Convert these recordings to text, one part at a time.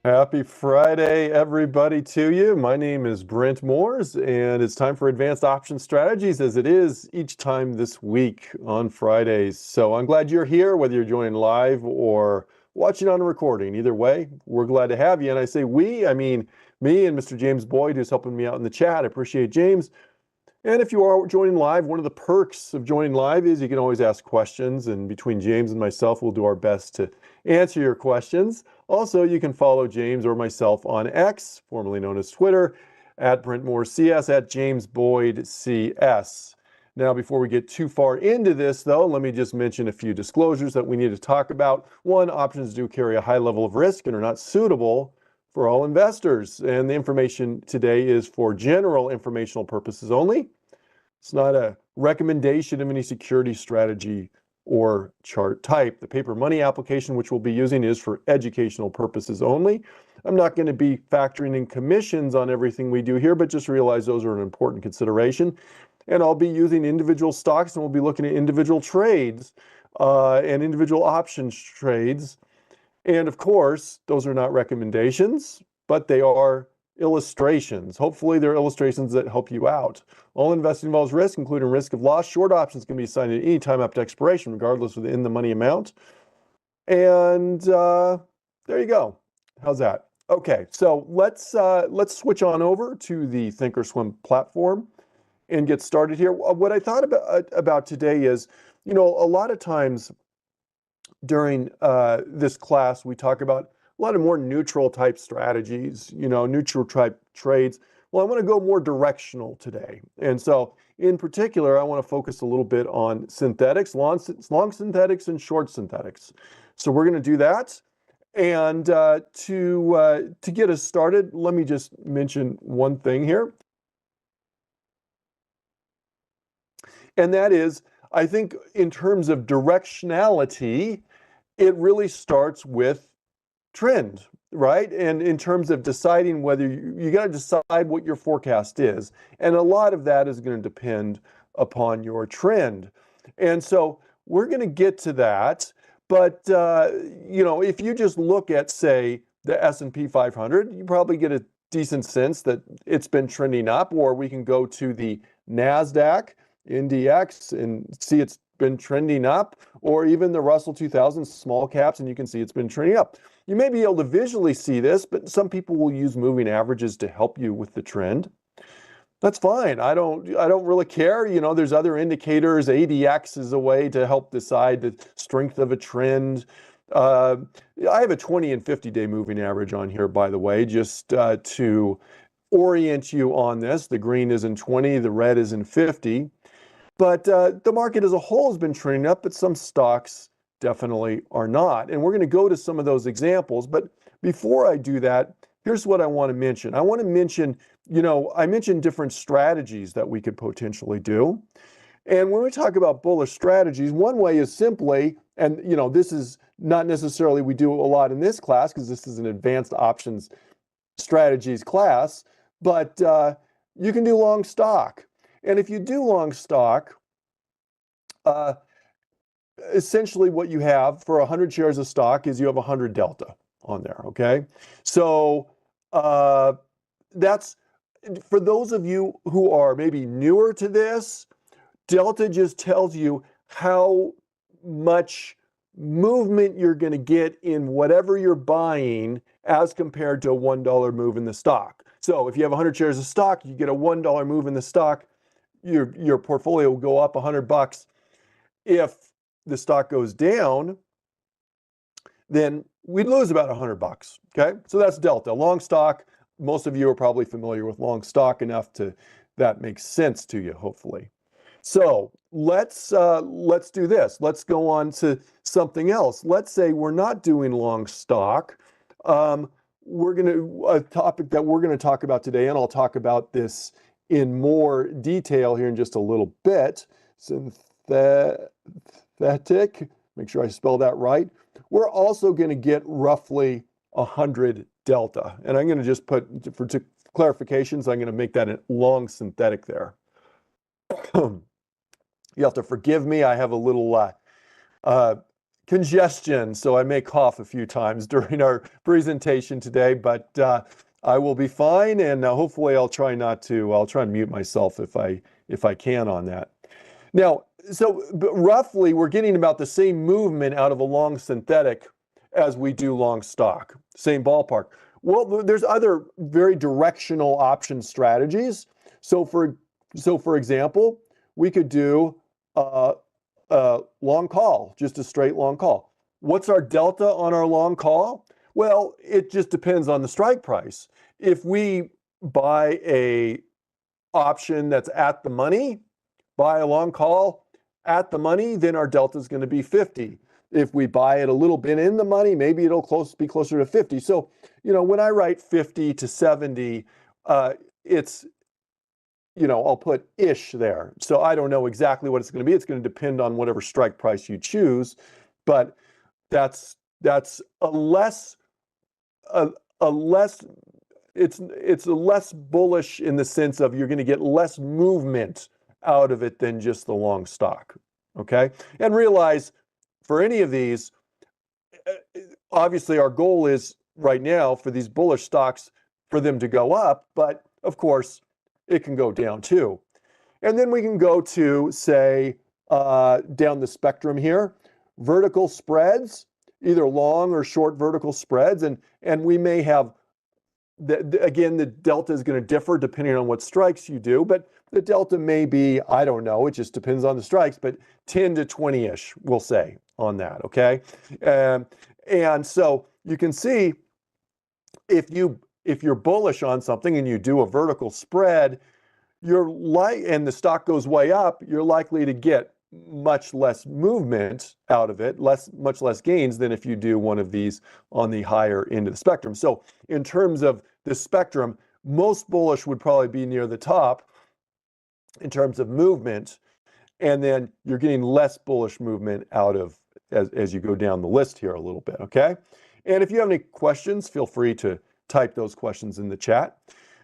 Happy Friday, everybody, to you. My name is Brent Moores, and it's time for Advanced Option Strategies, as it is each time this week on Fridays. So I'm glad you're here, whether you're joining live or watching on a recording. Either way, we're glad to have you. And I say we, I mean me and Mr. James Boyd, who's helping me out in the chat. I appreciate James. And if you are joining live, one of the perks of joining live is you can always ask questions, and between James and myself, we'll do our best to answer your questions. Also, you can follow James or myself on X, formerly known as Twitter, at BrentMooreCS, at JamesBoydCS. Now, before we get too far into this, though, let me just mention a few disclosures that we need to talk about. One, options do carry a high level of risk and are not suitable for all investors. And the information today is for general informational purposes only. It's not a recommendation of any security strategy or chart type. The paper money application, which we'll be using, is for educational purposes only. I'm not going to be factoring in commissions on everything we do here, but just realize those are an important consideration. And I'll be using individual stocks, and we'll be looking at individual trades and individual options trades. And of course, those are not recommendations, but they are illustrations. Hopefully, they're illustrations that help you out. All investing involves risk, including risk of loss. Short options can be assigned at any time after expiration, regardless of the in-the-money amount. And there you go. How's that? Okay, so let's switch on over to the Thinkorswim platform and get started here. What I thought about today is, a lot of times during this class, we talk about a lot of more neutral type strategies, neutral type trades. Well, I want to go more directional today. And so in particular, I want to focus a little bit on synthetics, long synthetics and short synthetics. So we're going to do that. And to get us started, let me just mention one thing here. And that is, I think in terms of directionality, it really starts with trend, right? And in terms of deciding whether you got to decide what your forecast is. And a lot of that is going to depend upon your trend. And so we're going to get to that. But, if you just look at, say, the S&P 500, you probably get a decent sense that it's been trending up. Or we can go to the NASDAQ NDX and see it's been trending up, or even the Russell 2000 small caps, and you can see it's been trending up. You may be able to visually see this, but some people will use moving averages to help you with the trend. That's fine. I don't really care. There's other indicators. ADX is a way to help decide the strength of a trend. I have a 20 and 50-day moving average on here, by the way, just to orient you on this. The green is in 20, the red is in 50. But the market as a whole has been trending up, but some stocks definitely are not. And we're going to go to some of those examples. But before I do that, here's what I want to mention. I want to mention, I mentioned different strategies that we could potentially do. And when we talk about bullish strategies, one way is simply, and this is not necessarily we do a lot in this class because this is an advanced options strategies class, but you can do long stock. And if you do long stock, essentially what you have for 100 shares of stock is you have 100 delta on there, okay? So that's, for those of you who are maybe newer to this, delta just tells you how much movement you're going to get in whatever you're buying as compared to a $1 move in the stock. So if you have 100 shares of stock, you get a $1 move in the stock, your portfolio will go up $100. If the stock goes down, then we'd lose about $100. Okay, so that's delta. Long stock. Most of you are probably familiar with long stock enough to that makes sense to you, hopefully. So let's do this. Let's go on to something else. Let's say we're not doing long stock. A topic that we're going to talk about today, and I'll talk about this in more detail here in just a little bit. Synthetic, make sure I spell that right. We're also going to get roughly 100 delta. And I'm going to just put, for clarifications, I'm going to make that a long synthetic there. You have to forgive me. I have a little congestion, so I may cough a few times during our presentation today, but I will be fine, and hopefully I'll try and mute myself if I can on that. Now, so roughly we're getting about the same movement out of a long synthetic as we do long stock, same ballpark. Well, there's other very directional option strategies. So for example, we could do long call, just a straight long call. What's our delta on our long call? Well, it just depends on the strike price. If we buy a option that's at the money, buy a long call at the money, then our delta is going to be 50. If we buy it a little bit in the money, maybe it'll be closer to 50. So, when I write 50 to 70, it's, I'll put ish there. So I don't know exactly what it's going to be. It's going to depend on whatever strike price you choose, but that's a less it's a less bullish in the sense of you're going to get less movement out of it than just the long stock. Okay, and realize for any of these, obviously our goal is right now for these bullish stocks for them to go up, but of course it can go down too. And then we can go to, say, down the spectrum here, vertical spreads, either long or short vertical spreads, and we may have again, the delta is going to differ depending on what strikes you do, but the delta may be, I don't know, it just depends on the strikes, but 10 to 20-ish, we'll say, on that, okay? And so you can see if you're bullish on something and you do a vertical spread, and the stock goes way up, you're likely to get much less movement out of it, much less gains than if you do one of these on the higher end of the spectrum. So in terms of the spectrum, most bullish would probably be near the top in terms of movement, and then you're getting less bullish movement out of as you go down the list here a little bit, okay? And if you have any questions, feel free to type those questions in the chat.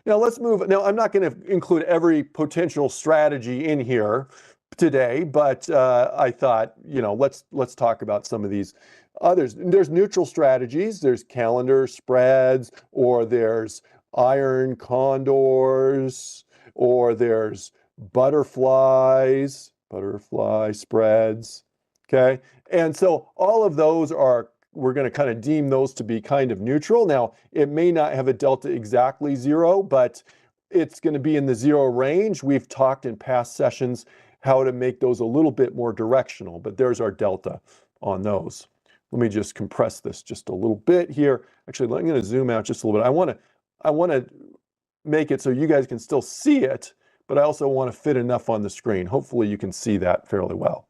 Now let's move. Now I'm not going to include every potential strategy in here today, but I thought, let's talk about some of these others. There's neutral strategies, there's calendar spreads, or there's iron condors, or there's butterfly spreads, okay? And so all of those we're going to kind of deem those to be kind of neutral. Now, it may not have a delta exactly zero, but it's going to be in the zero range. We've talked in past sessions how to make those a little bit more directional, but there's our delta on those. Let me just compress this just a little bit here. Actually, I'm going to zoom out just a little bit. I want to make it so you guys can still see it, but I also want to fit enough on the screen. Hopefully you can see that fairly well.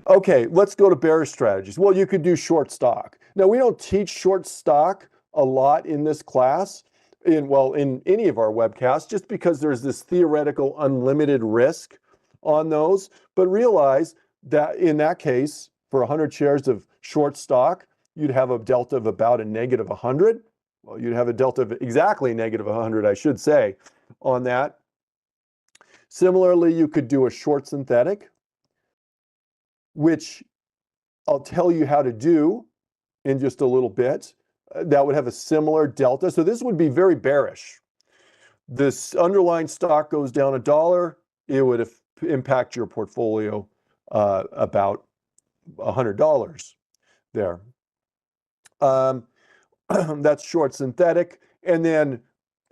Okay, let's go to bearish strategies. Well, you could do short stock. Now, we don't teach short stock a lot in this class, in any of our webcasts, just because there's this theoretical unlimited risk on those. But realize that in that case, for 100 shares of short stock, you'd have a delta of about a negative 100. Well, you'd have a delta of exactly negative 100, I should say, on that. Similarly, you could do a short synthetic, which I'll tell you how to do in just a little bit. That would have a similar delta. So this would be very bearish. This underlying stock goes down $1, it would impact your portfolio about $100 there. That's short synthetic. And then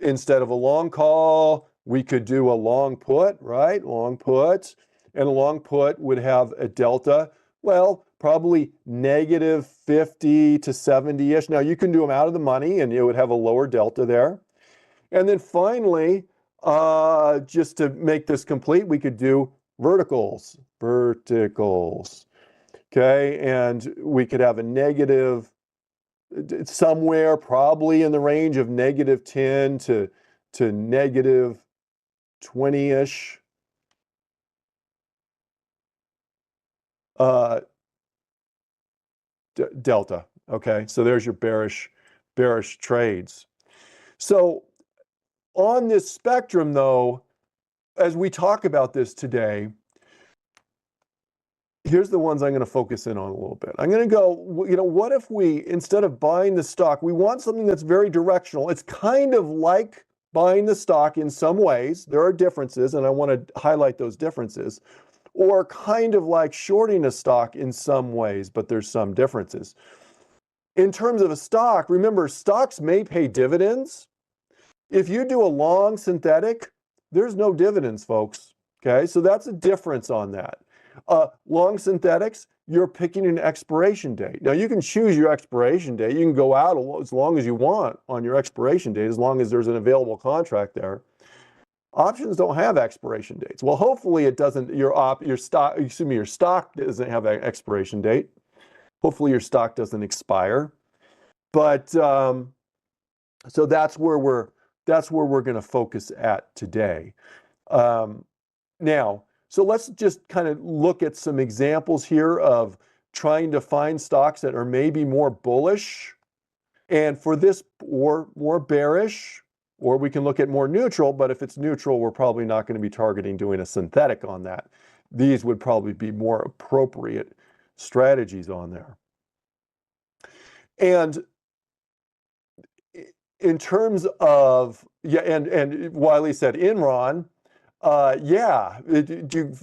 instead of a long call, we could do a long put, right? Long put. And a long put would have a delta, well, probably negative 50 to 70-ish. Now, you can do them out of the money, and it would have a lower delta there. And then finally, just to make this complete, we could do verticals, okay? And we could have a negative, somewhere probably in the range of negative 10 to negative 20-ish. Delta. Okay, so there's your bearish trades. So on this spectrum, though, as we talk about this today, here's the ones I'm going to focus in on a little bit. I'm going to go, what if we, instead of buying the stock, we want something that's very directional. It's kind of like buying the stock in some ways. There are differences, and I want to highlight those differences. Or kind of like shorting a stock in some ways, but there's some differences. In terms of a stock, remember, stocks may pay dividends. If you do a long synthetic, there's no dividends, folks. Okay, so that's a difference on that. Long synthetics, you're picking an expiration date. Now, you can choose your expiration date. You can go out as long as you want on your expiration date, as long as there's an available contract there. Options don't have expiration dates. Well, hopefully it doesn't. Your stock doesn't have an expiration date. Hopefully your stock doesn't expire. But so that's where we're going to focus at today. Now, so let's just kind of look at some examples here of trying to find stocks that are maybe more bullish, and for this, or more bearish. Or we can look at more neutral, but if it's neutral, we're probably not going to be targeting doing a synthetic on that. These would probably be more appropriate strategies on there. And in terms of, and Wiley said Enron,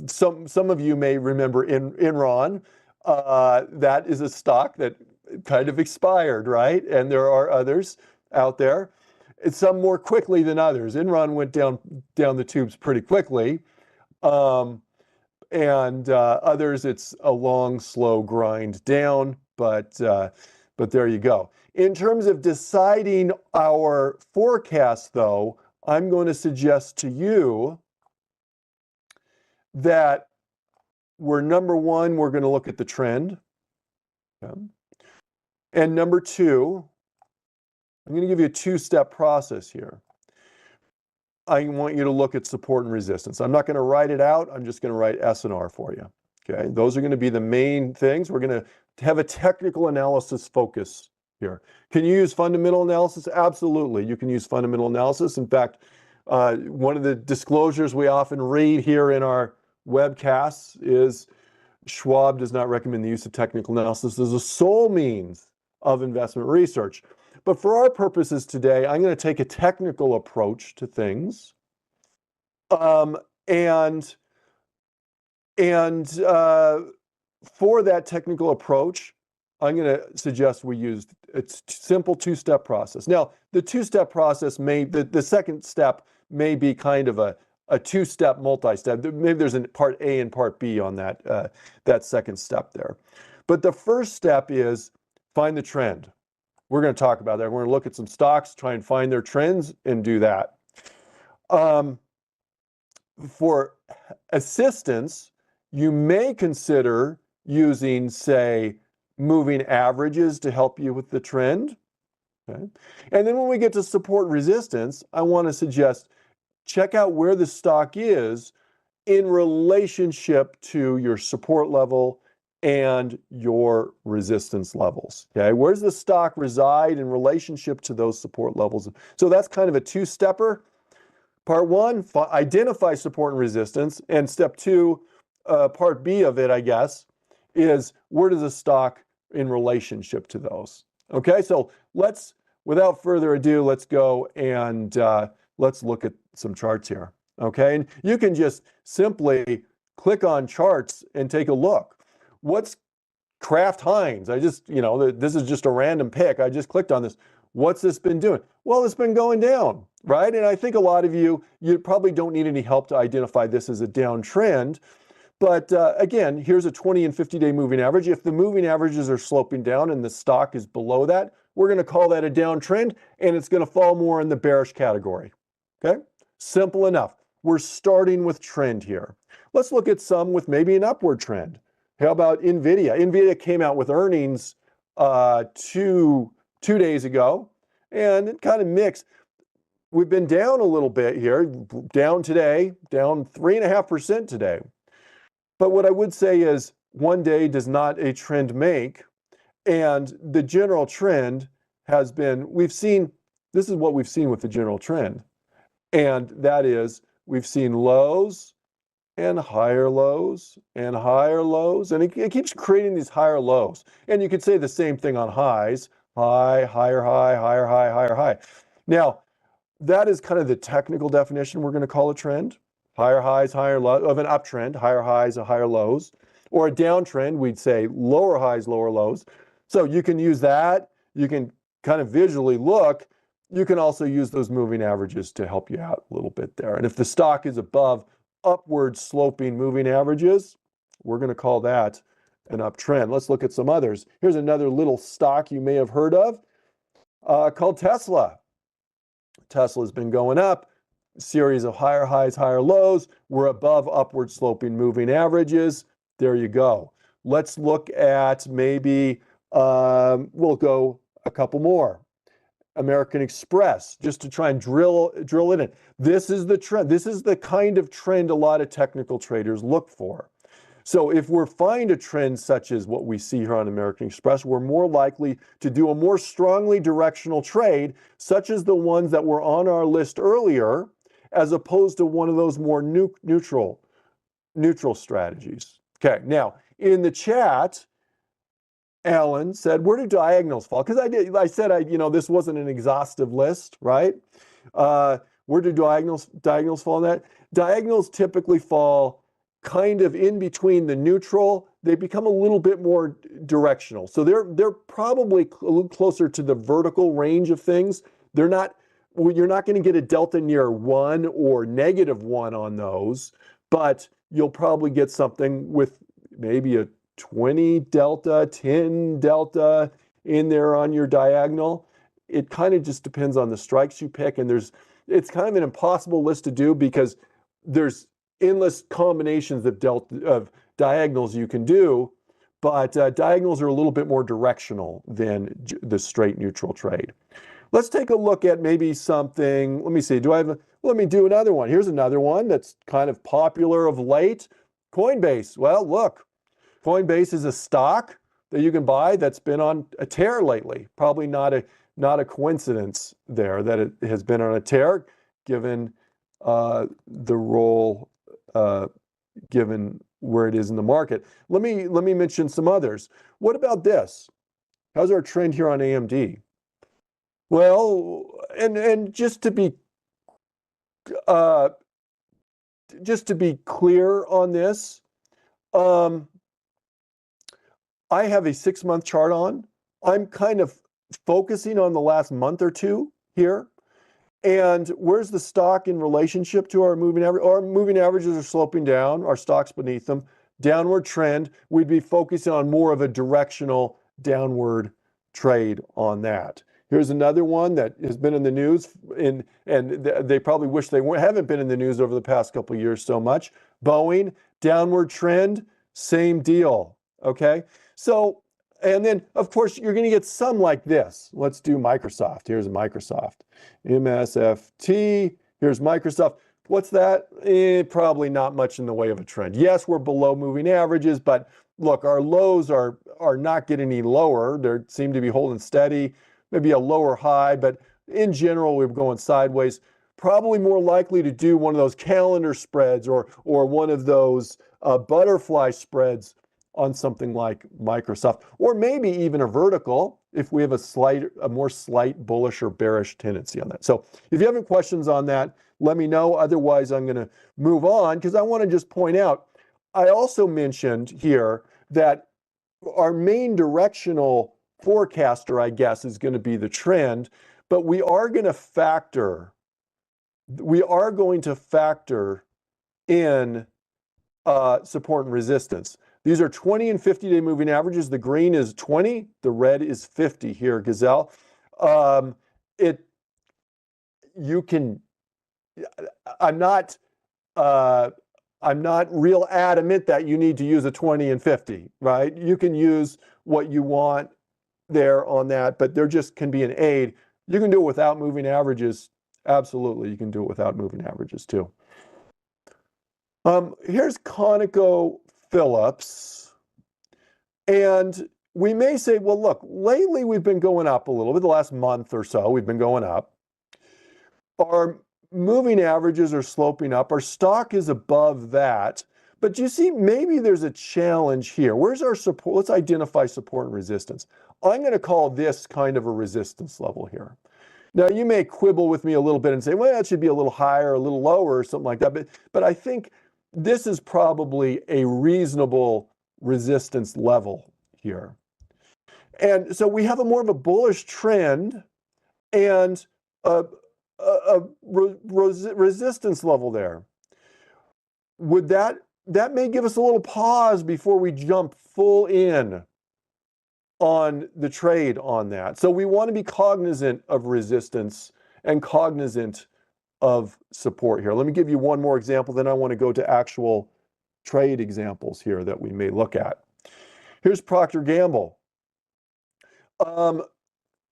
some of you may remember Enron. That is a stock that kind of expired, right? And there are others out there. Some more quickly than others. Enron went down the tubes pretty quickly, and others it's a long, slow grind down. But there you go. In terms of deciding our forecast, though, I'm going to suggest to you that number one, we're going to look at the trend, and number two, I'm going to give you a two-step process here. I want you to look at support and resistance. I'm not going to write it out. I'm just going to write S&R for you. Okay, those are going to be the main things. We're going to have a technical analysis focus here. Can you use fundamental analysis? Absolutely, you can use fundamental analysis. In fact, one of the disclosures we often read here in our webcasts is Schwab does not recommend the use of technical analysis as a sole means of investment research. But for our purposes today, I'm going to take a technical approach to things. And for that technical approach, I'm going to suggest we use a simple two-step process. Now, the two-step process the second step may be kind of a two-step multi-step. Maybe there's a part A and part B on that second step there. But the first step is find the trend. We're going to talk about that. We're going to look at some stocks, try and find their trends, and do that. For assistance, you may consider using, say, moving averages to help you with the trend. Okay? And then when we get to support resistance, I want to suggest check out where the stock is in relationship to your support level and your resistance levels. Okay, where's the stock reside in relationship to those support levels? So that's kind of a two-stepper. Part one, identify support and resistance, and step two, part B of it, I guess, is where does the stock in relationship to those? Okay, so without further ado, let's go and let's look at some charts here. Okay, and you can just simply click on charts and take a look. What's Kraft Heinz? This is just a random pick. I just clicked on this. What's this been doing? Well, it's been going down, right? And I think a lot of you probably don't need any help to identify this as a downtrend. But again, here's a 20 and 50-day moving average. If the moving averages are sloping down and the stock is below that, we're going to call that a downtrend, and it's going to fall more in the bearish category. Okay? Simple enough. We're starting with trend here. Let's look at some with maybe an upward trend. How about NVIDIA? NVIDIA came out with earnings two days ago, and it kind of mixed. We've been down a little bit here, down today, down 3.5% today. But what I would say is one day does not a trend make, and the general trend has been, this is what we've seen with the general trend, and that is we've seen lows and higher lows and higher lows. And it keeps creating these higher lows. And you could say the same thing on highs, high, higher high, higher high, higher high. Now, that is kind of the technical definition we're going to call a trend. Higher highs, higher lows, of an uptrend, higher highs, higher lows. Or a downtrend, we'd say lower highs, lower lows. So you can use that. You can kind of visually look. You can also use those moving averages to help you out a little bit there. And if the stock is above upward sloping moving averages, we're going to call that an uptrend. Let's look at some others. Here's another little stock you may have heard of called Tesla. Tesla's been going up, series of higher highs, higher lows. We're above upward sloping moving averages. There you go. Let's look at maybe, we'll go a couple more. American Express, just to try and drill it in. This is the trend. This is the kind of trend a lot of technical traders look for. So if we find a trend such as what we see here on American Express, we're more likely to do a more strongly directional trade, such as the ones that were on our list earlier, as opposed to one of those more neutral strategies. Okay, now in the chat, Alan said, where do diagonals fall? Because I said, this wasn't an exhaustive list, right? Where do diagonals fall in that? Diagonals typically fall kind of in between the neutral. They become a little bit more directional. So they're probably a little closer to the vertical range of things. You're not going to get a delta near 1 or -1 on those, but you'll probably get something with maybe a 20 delta, 10 delta in there on your diagonal. It kind of just depends on the strikes you pick, and it's kind of an impossible list to do because there's endless combinations of diagonals you can do, but diagonals are a little bit more directional than the straight neutral trade. Let's take a look at maybe something. Let me see. Let me do another one. Here's another one that's kind of popular of late. Coinbase. Well, look, Coinbase is a stock that you can buy that's been on a tear lately. Probably not a coincidence there that it has been on a tear, given the role, given where it is in the market. Let me mention some others. What about this? How's our trend here on AMD? Well, and just to be clear on this, I have a 6-month chart on. I'm kind of focusing on the last month or two here. And where's the stock in relationship to our moving average? Our moving averages are sloping down, our stock's beneath them. Downward trend, we'd be focusing on more of a directional downward trade on that. Here's another one that has been in the news, and they probably wish they haven't been in the news over the past couple of years so much. Boeing, downward trend, same deal, okay? So, and then, of course, you're going to get some like this. Let's do Microsoft. Here's Microsoft. MSFT. Here's Microsoft. What's that? Probably not much in the way of a trend. Yes, we're below moving averages, but look, our lows are not getting any lower. They seem to be holding steady, maybe a lower high, but in general, we're going sideways. Probably more likely to do one of those calendar spreads or one of those butterfly spreads on something like Microsoft, or maybe even a vertical if we have a more slight bullish or bearish tendency on that. So if you have any questions on that, let me know. Otherwise, I'm going to move on because I want to just point out, I also mentioned here that our main directional forecaster, I guess, is going to be the trend, but we are going to factor in support and resistance. These are 20 and 50-day moving averages. The green is 20, the red is 50 here, Gazelle. I'm not real adamant that you need to use a 20 and 50, right? You can use what you want there on that, but there just can be an aid. You can do it without moving averages. Absolutely, you can do it without moving averages too. Here's ConocoPhillips. And we may say, well, look, lately we've been going up a little bit. The last month or so, we've been going up. Our moving averages are sloping up. Our stock is above that. But you see, maybe there's a challenge here. Where's our support? Let's identify support and resistance. I'm going to call this kind of a resistance level here. Now, you may quibble with me a little bit and say, well, it should be a little higher, a little lower, or something like that. But I think this is probably a reasonable resistance level here. And so we have a more of a bullish trend and a resistance level there. Would that may give us a little pause before we jump full in on the trade on that. So we want to be cognizant of resistance and cognizant of support here. Let me give you one more example, then I want to go to actual trade examples here that we may look at. Here's Procter & Gamble.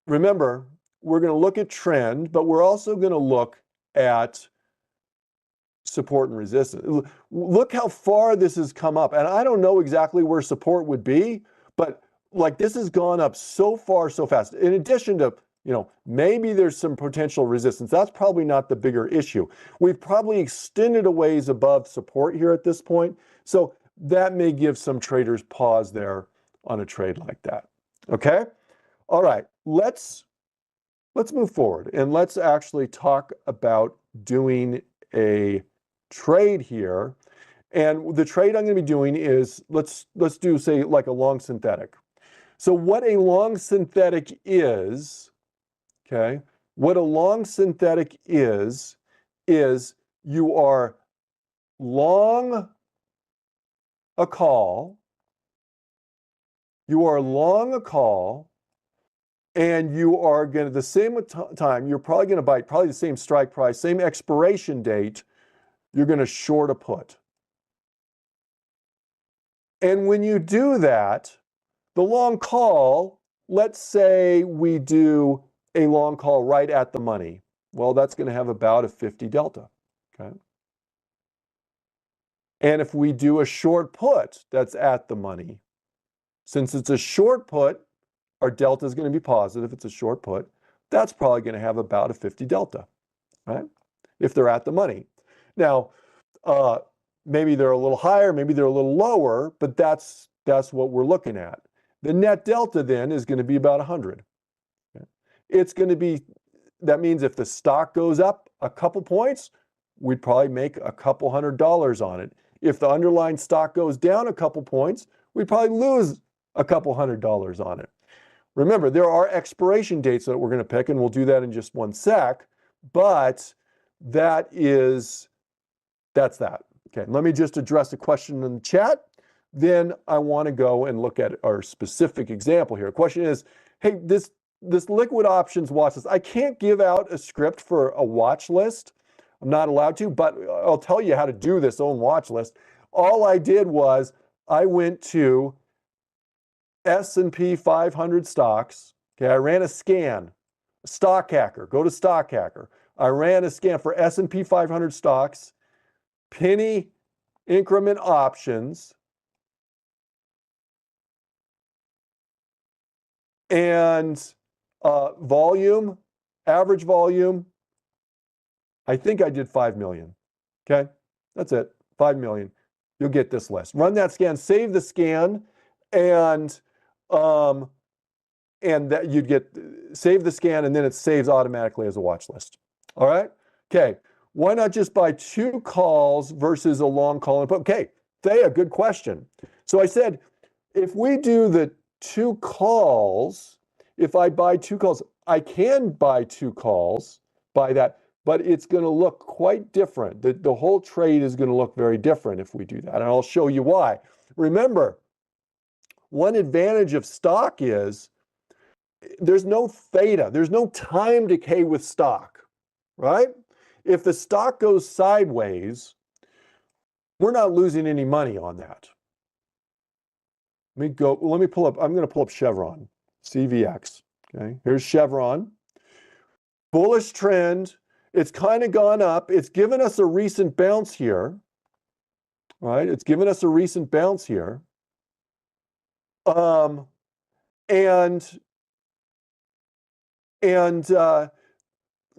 Remember, we're going to look at trend, but we're also going to look at support and resistance. Look how far this has come up. And I don't know exactly where support would be, but like this has gone up so far, so fast. In addition to, maybe there's some potential resistance. That's probably not the bigger issue. We've probably extended a ways above support here at this point. So that may give some traders pause there on a trade like that. Okay? All right, let's move forward and let's actually talk about doing a trade here. And the trade I'm going to be doing is, let's do, say, like a long synthetic. So what a long synthetic is, okay, what a long synthetic is you are long a call, and you are going to, the same time, you're probably going to buy probably the same strike price, same expiration date, you're going to short a put. And when you do that, the long call, let's say we do a long call right at the money. Well, that's going to have about a 50 delta, okay? And if we do a short put that's at the money, since it's a short put, our delta is going to be positive. It's a short put. That's probably going to have about a 50 delta, right? If they're at the money. Now, maybe they're a little higher, maybe they're a little lower, but that's what we're looking at. The net delta then is going to be about 100. Okay? It's going to be, that means if the stock goes up a couple points, we'd probably make a couple $100 on it. If the underlying stock goes down a couple points, we'd probably lose a couple $100 on it. Remember, there are expiration dates that we're going to pick, and we'll do that in just one sec, but that's that. Okay, let me just address a question in the chat. Then I want to go and look at our specific example here. The question is, hey, this liquid options watch list, I can't give out a script for a watch list. I'm not allowed to, but I'll tell you how to do this own watch list. All I did was I went to S&P 500 stocks. Okay, I ran a scan. Stock Hacker, go to Stock Hacker. I ran a scan for S&P 500 stocks, penny increment options, and volume, average volume, I think I did 5 million. Okay, that's it, 5 million. You'll get this list. Run that scan, save the scan, and that you'd get, save the scan, and then it saves automatically as a watch list. All right? Okay, why not just buy 2 calls versus a long call and put? Okay, Thea, good question. So I said, if we do the 2 calls, if I buy 2 calls, I can buy 2 calls, buy that, but it's going to look quite different. The whole trade is going to look very different if we do that, and I'll show you why. Remember, one advantage of stock is there's no theta, there's no time decay with stock, right? If the stock goes sideways, we're not losing any money on that. Let me pull up, I'm going to pull up Chevron, CVX. Okay, here's Chevron. Bullish trend. It's kind of gone up. It's given us a recent bounce here, right? It's given us a recent bounce here.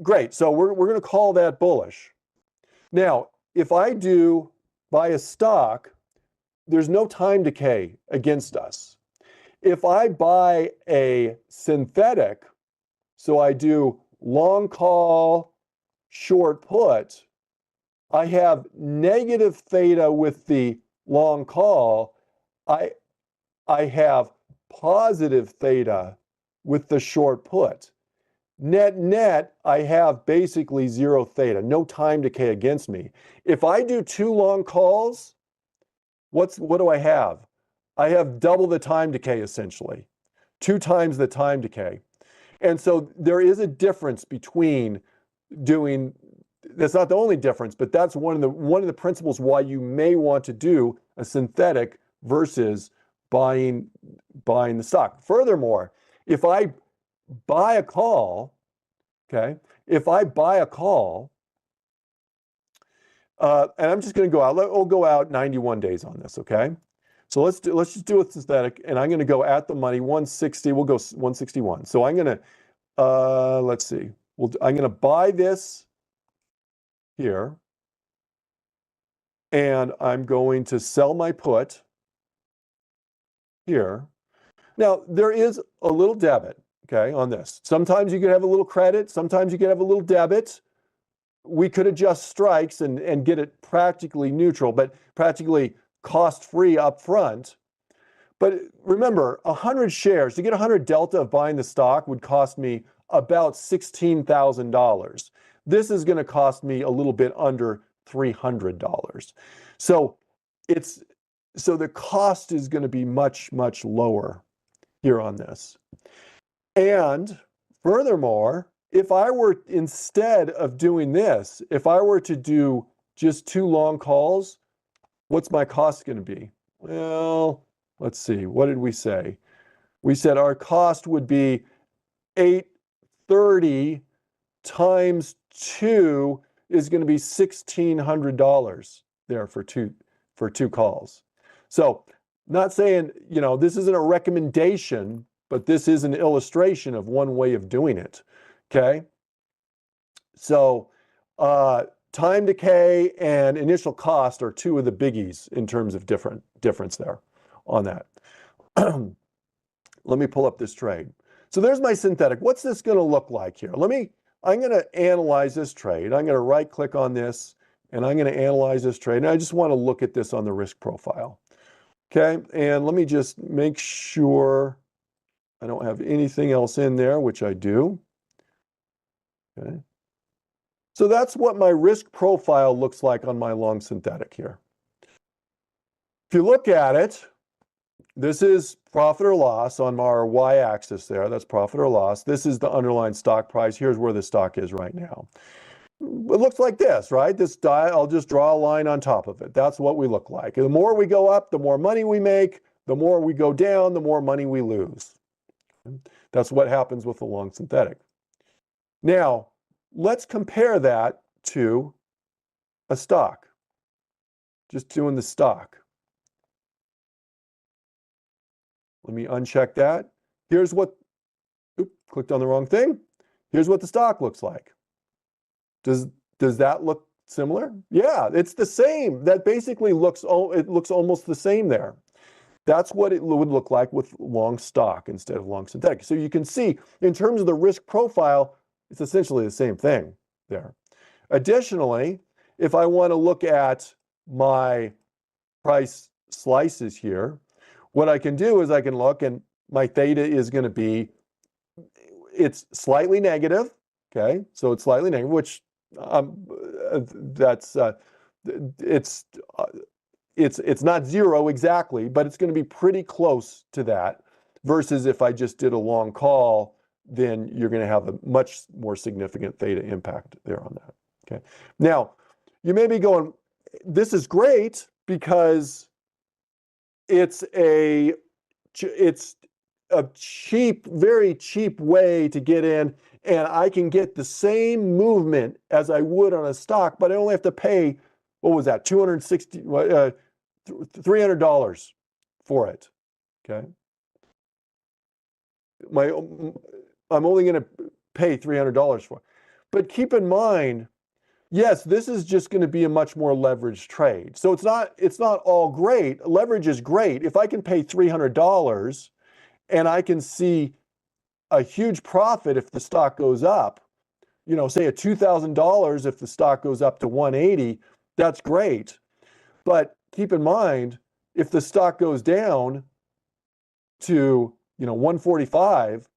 Great. So we're going to call that bullish. Now, if I do buy a stock there's no time decay against us. If I buy a synthetic, so I do long call, short put, I have negative theta with the long call. I have positive theta with the short put. Net, I have basically zero theta, no time decay against me. If I do two long calls, what do I have? I have double the time decay essentially, 2 times the time decay. And so there is a difference between doing, that's not the only difference, but that's one of the principles why you may want to do a synthetic versus buying the stock. Furthermore, if I buy a call, okay, if I buy a call, and I'm just going to go out, we'll go out 91 days on this, okay? So let's just do a synthetic, and I'm going to go at the money 160. We'll go 161. So I'm going to let's see. I'm going to buy this here, and I'm going to sell my put here. Now there is a little debit, okay, on this. Sometimes you could have a little credit. Sometimes you could have a little debit. We could adjust strikes and get it practically neutral, but practically cost-free up front. But remember, 100 shares, to get 100 delta of buying the stock would cost me about $16,000. This is going to cost me a little bit under $300. So the cost is going to be much, much lower here on this. And furthermore, if I were, instead of doing this, if I were to do just 2 long calls, what's my cost going to be? Well, let's see. What did we say? We said our cost would be 830 times 2 is going to be $1,600 there for two calls. So, not saying, this isn't a recommendation, but this is an illustration of one way of doing it. Okay? So, time decay and initial cost are 2 of the biggies in terms of difference there on that. Let me pull up this trade. So there's my synthetic. What's this going to look like here? I'm going to analyze this trade. I'm going to right click on this and I'm going to analyze this trade. And I just want to look at this on the risk profile. Okay. And let me just make sure I don't have anything else in there, which I do. Okay. So that's what my risk profile looks like on my long synthetic here. If you look at it, this is profit or loss on our y-axis there. That's profit or loss. This is the underlying stock price. Here's where the stock is right now. It looks like this, right? I'll just draw a line on top of it. That's what we look like. And the more we go up, the more money we make. The more we go down, the more money we lose. That's what happens with the long synthetic. Now, let's compare that to a stock. Just doing the stock. Let me uncheck that. Here's what, clicked on the wrong thing. Here's what the stock looks like. Does that look similar? Yeah, it's the same. That basically looks almost the same there. That's what it would look like with long stock instead of long synthetic. So you can see in terms of the risk profile, it's essentially the same thing there. Additionally, if I want to look at my price slices here, what I can do is I can look and my theta is going to be, it's slightly negative. Okay. So it's slightly negative, which it's not zero exactly, but it's going to be pretty close to that versus if I just did a long call, then you're going to have a much more significant theta impact there on that. Okay. Now, you may be going, this is great because it's a cheap, very cheap way to get in, and I can get the same movement as I would on a stock, but I only have to pay, what was that, $300 for it. Okay. I'm only going to pay $300 for it. But keep in mind, yes, this is just going to be a much more leveraged trade. So it's not all great. Leverage is great. If I can pay $300 and I can see a huge profit if the stock goes up, you know, say at $2,000 if the stock goes up to 180, that's great. But keep in mind, if the stock goes down to, you know, 145,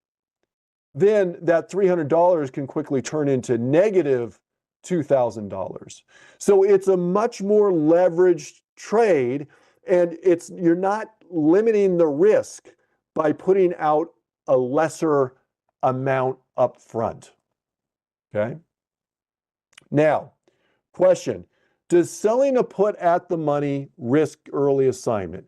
then that $300 can quickly turn into negative $2,000. So it's a much more leveraged trade, and you're not limiting the risk by putting out a lesser amount up front. Okay. Now, question: does selling a put at the money risk early assignment?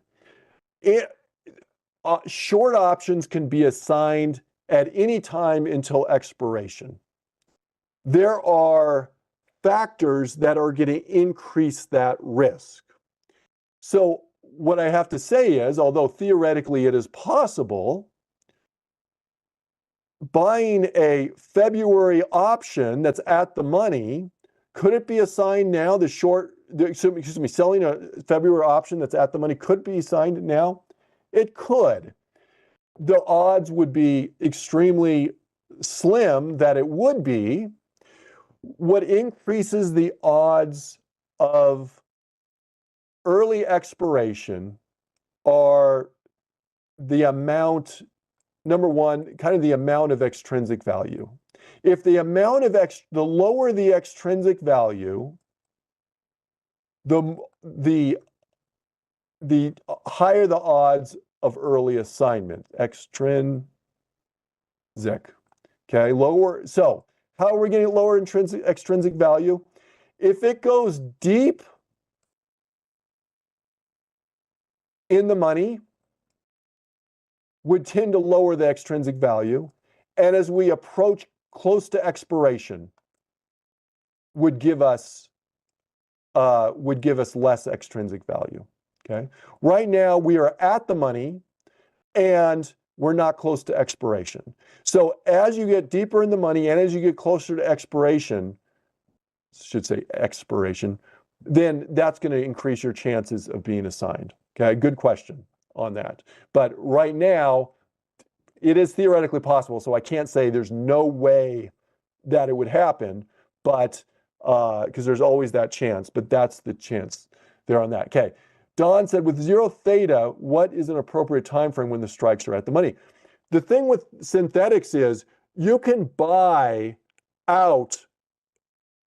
Short options can be assigned at any time until expiration. There are factors that are going to increase that risk. So what I have to say is, although theoretically it is possible, buying a February option that's at the money, could it be assigned now? Selling a February option that's at the money could be assigned now? It could. The odds would be extremely slim that it would be. What increases the odds of early expiration are the amount, number one, kind of the amount of extrinsic value. If the amount of the lower the extrinsic value, the higher the odds of early assignment. Extrinsic. Okay, lower. So how are we getting lower extrinsic value? If it goes deep in the money, would tend to lower the extrinsic value. And as we approach close to expiration, would give us less extrinsic value. Okay. Right now we are at the money and we're not close to expiration. So as you get deeper in the money and as you get closer to expiration, then that's going to increase your chances of being assigned. Okay, good question on that. But right now, it is theoretically possible, so I can't say there's no way that it would happen, but because there's always that chance, but that's the chance there on that. Okay. Don said, with zero theta, what is an appropriate time frame when the strikes are at the money? The thing with synthetics is you can buy out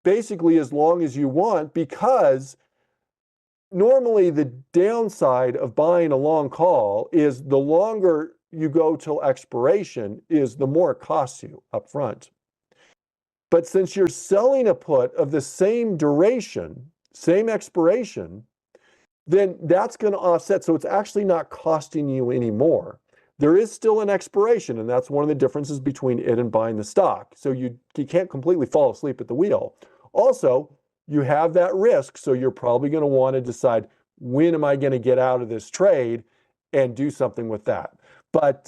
basically as long as you want, because normally the downside of buying a long call is the longer you go till expiration is the more it costs you up front. But since you're selling a put of the same duration, same expiration, then that's going to offset. So it's actually not costing you any more. There is still an expiration, and that's one of the differences between it and buying the stock. So you can't completely fall asleep at the wheel. Also, you have that risk, so you're probably going to want to decide, when am I going to get out of this trade and do something with that. But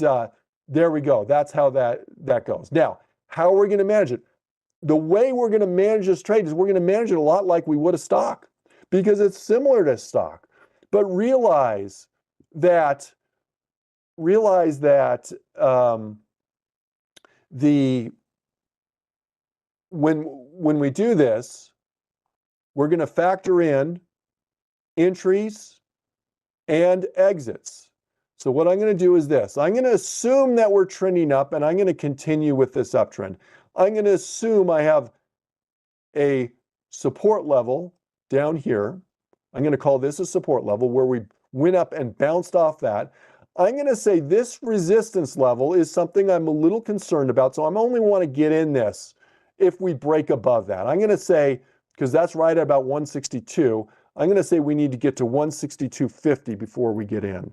there we go. That's how that goes. Now, how are we going to manage it? The way we're going to manage this trade is we're going to manage it a lot like we would a stock, because it's similar to stock. But realize that when we do this, we're going to factor in entries and exits. So what I'm going to do is this. I'm going to assume that we're trending up, and I'm going to continue with this uptrend. I'm going to assume I have a support level down here. I'm going to call this a support level where we went up and bounced off that. I'm going to say this resistance level is something I'm a little concerned about, so I'm only want to get in this if we break above that. I'm going to say, because that's right at about 162, I'm going to say we need to get to 162.50 before we get in.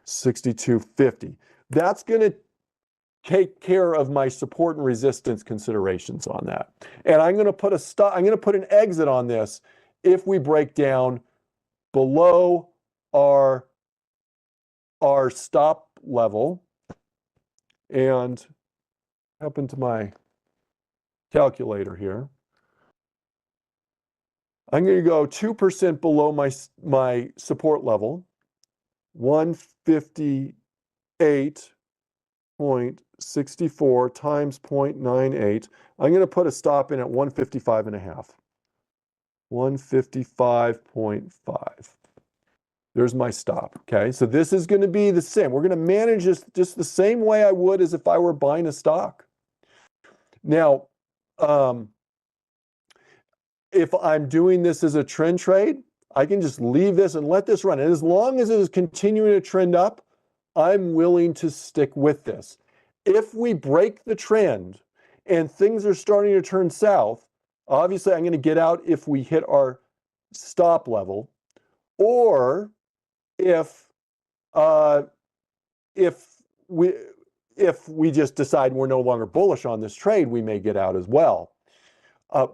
62.50. That's going to take care of my support and resistance considerations on that. And I'm going to put an exit on this if we break down below our stop level. And happened to my calculator here. I'm going to go 2% below my support level, 158.64 times 0.98. I'm going to put a stop in at 155 and a half. 155.5. There's my stop. Okay, so this is going to be the same. We're going to manage this just the same way I would as if I were buying a stock. Now, if I'm doing this as a trend trade, I can just leave this and let this run. And as long as it is continuing to trend up, I'm willing to stick with this. If we break the trend and things are starting to turn south, obviously I'm going to get out if we hit our stop level, or if we just decide we're no longer bullish on this trade, we may get out as well.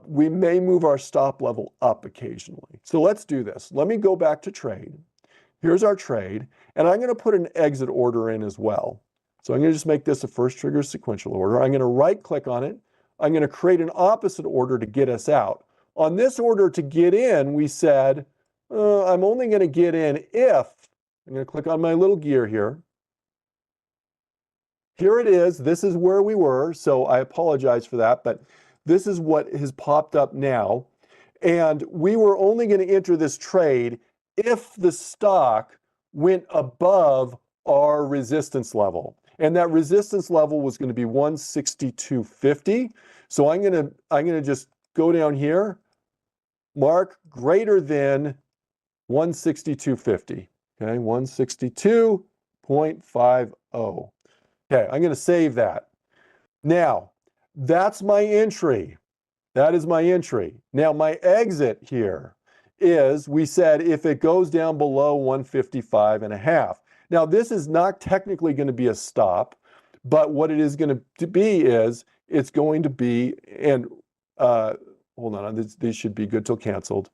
We may move our stop level up occasionally. So let's do this. Let me go back to trade. Here's our trade, and I'm going to put an exit order in as well. So I'm going to just make this a first trigger sequential order. I'm going to right click on it. I'm going to create an opposite order to get us out. On this order to get in, we said, I'm only going to get in if, I'm going to click on my little gear here. Here it is. This is where we were. So I apologize for that, but this is what has popped up now. And we were only going to enter this trade if the stock went above our resistance level. And that resistance level was going to be 162.50. So I'm going to just go down here, mark greater than 162.50. Okay, 162.50. Okay, I'm going to save that. Now, that's my entry. That is my entry. Now, my exit here is, we said if it goes down below 155 and a half. Now, this is not technically going to be a stop, but what it is going to be is, it's going to be, and hold on, these should be good till canceled.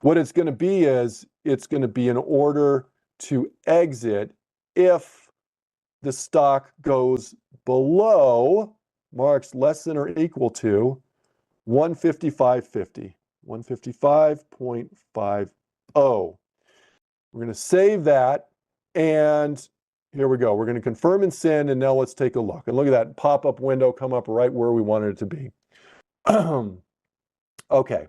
What it's going to be is, it's going to be an order to exit if the stock goes below, marks less than or equal to 155.50, 155.50. We're going to save that, and here we go. We're going to confirm and send, and now let's take a look. And look at that pop-up window come up right where we wanted it to be. Okay.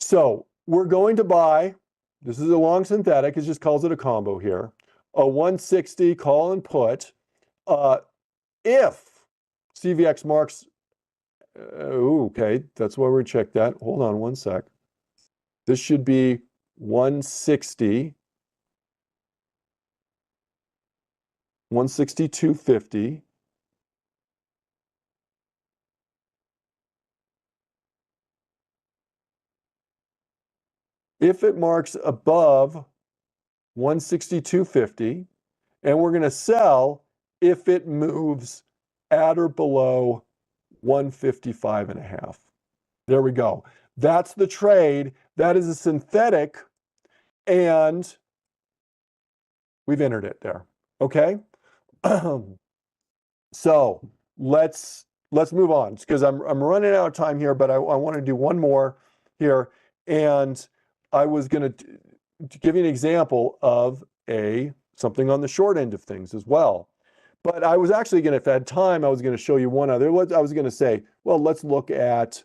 So we're going to buy, this is a long synthetic, it just calls it a combo here, a 160 call and put. If CVX marks, okay, that's why we checked that. Hold on one sec. This should be 160, 162.50. If it marks above 162.50, and we're going to sell if it moves at or below 155 and a half. There we go. That's the trade. That is a synthetic, and we've entered it there. Okay. So let's move on, because I'm running out of time here, but I want to do one more here, and I was going to give you an example of something on the short end of things as well. But I was actually going to, if I had time, I was going to show you one other. I was going to say, well, let's look at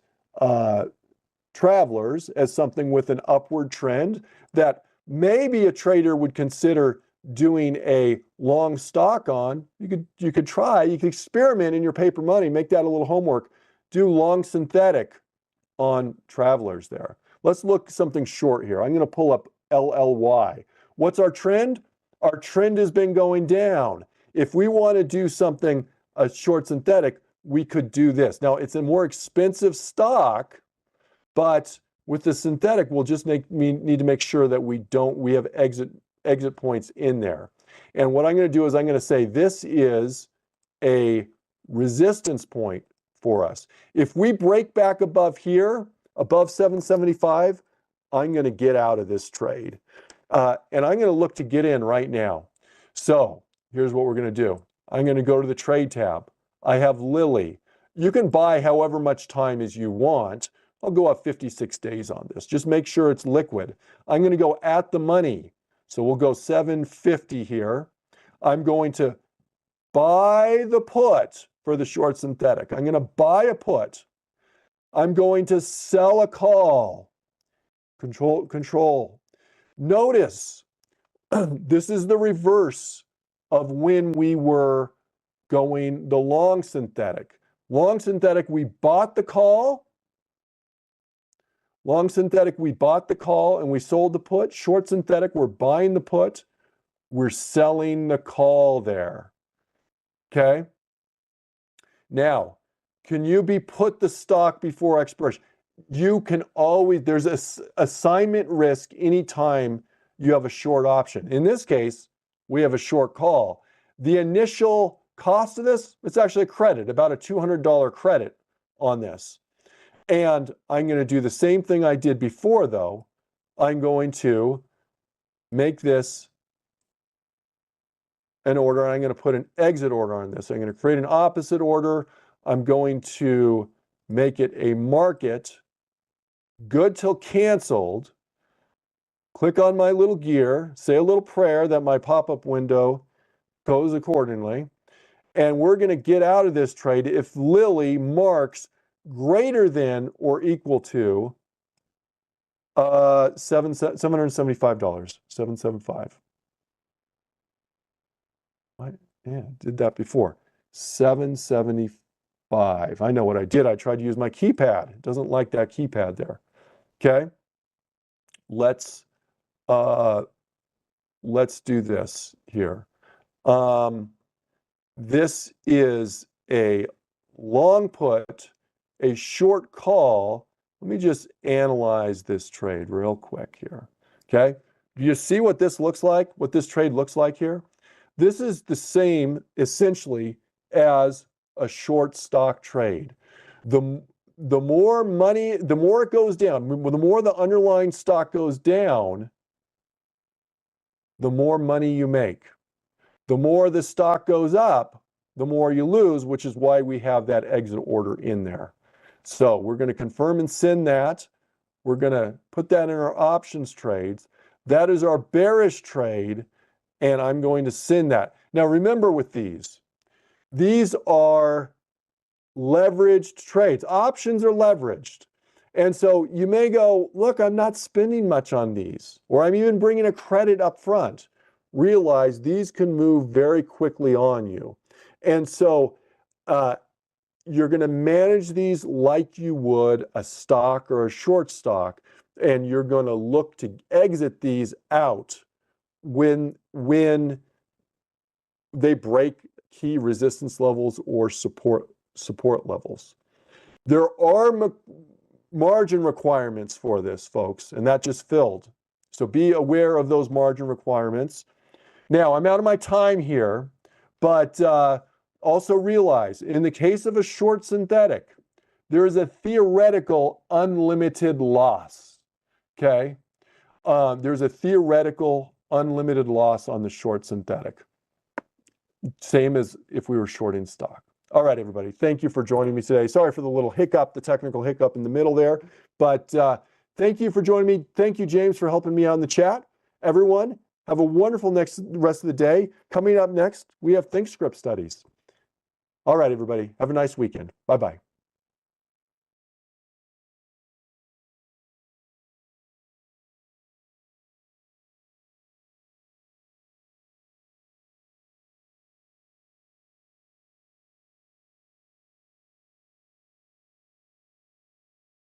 Travelers as something with an upward trend that maybe a trader would consider doing a long stock on. You could try, you could experiment in your paper money, make that a little homework, do long synthetic on Travelers there. Let's look something short here. I'm going to pull up LLY. What's our trend? Our trend has been going down. If we want to do something, a short synthetic, we could do this. Now, it's a more expensive stock, but with the synthetic, we'll just need to make sure that we have exit points in there. And what I'm going to do is I'm going to say this is a resistance point for us. If we break back above here, above 775, I'm going to get out of this trade. And I'm going to look to get in right now. So here's what we're going to do. I'm going to go to the trade tab. I have Lilly. You can buy however much time as you want. I'll go out 56 days on this. Just make sure it's liquid. I'm going to go at the money. So we'll go 750 here. I'm going to buy the put for the short synthetic. I'm going to buy a put. I'm going to sell a call. Control. Notice, this is the reverse of when we were going the long synthetic. Long synthetic, we bought the call. Long synthetic, we bought the call and we sold the put. Short synthetic, we're buying the put. We're selling the call there. Okay? Now, can you be put the stock before expiration? You can always, there's a assignment risk anytime you have a short option. In this case, we have a short call. The initial cost of this, it's actually a credit, about a $200 credit on this. And I'm going to do the same thing I did before, though. I'm going to make this an order. I'm going to put an exit order on this. I'm going to create an opposite order. I'm going to make it a market, good till canceled. Click on my little gear, say a little prayer that my pop-up window goes accordingly. And we're going to get out of this trade if Lilly marks greater than or equal to $775. 775. Yeah, did that before. 775. I know what I did. I tried to use my keypad. It doesn't like that keypad there. Okay. Let's do this here. This is a long put, a short call. Let me just analyze this trade real quick here. Okay. Do you see what this looks like? What this trade looks like here? This is the same essentially as a short stock trade. The more money, the more it goes down, the more the underlying stock goes down, the more money you make. The more the stock goes up, the more you lose, which is why we have that exit order in there. So we're going to confirm and send that. We're going to put that in our options trades. That is our bearish trade, and I'm going to send that. Now remember with these are leveraged trades. Options are leveraged. And so you may go, look, I'm not spending much on these, or I'm even bringing a credit up front. Realize these can move very quickly on you. And so you're going to manage these like you would a stock or a short stock, and you're going to look to exit these out when they break key resistance levels or support levels. There are margin requirements for this, folks, and that just filled. So be aware of those margin requirements. Now, I'm out of my time here, but also realize in the case of a short synthetic, there is a theoretical unlimited loss. Okay? There's a theoretical unlimited loss on the short synthetic. Same as if we were shorting stock. All right, everybody. Thank you for joining me today. Sorry for the little hiccup, the technical hiccup in the middle there. But thank you for joining me. Thank you, James, for helping me out in the chat. Everyone, have a wonderful rest of the day. Coming up next, we have ThinkScript studies. All right, everybody. Have a nice weekend. Bye-bye.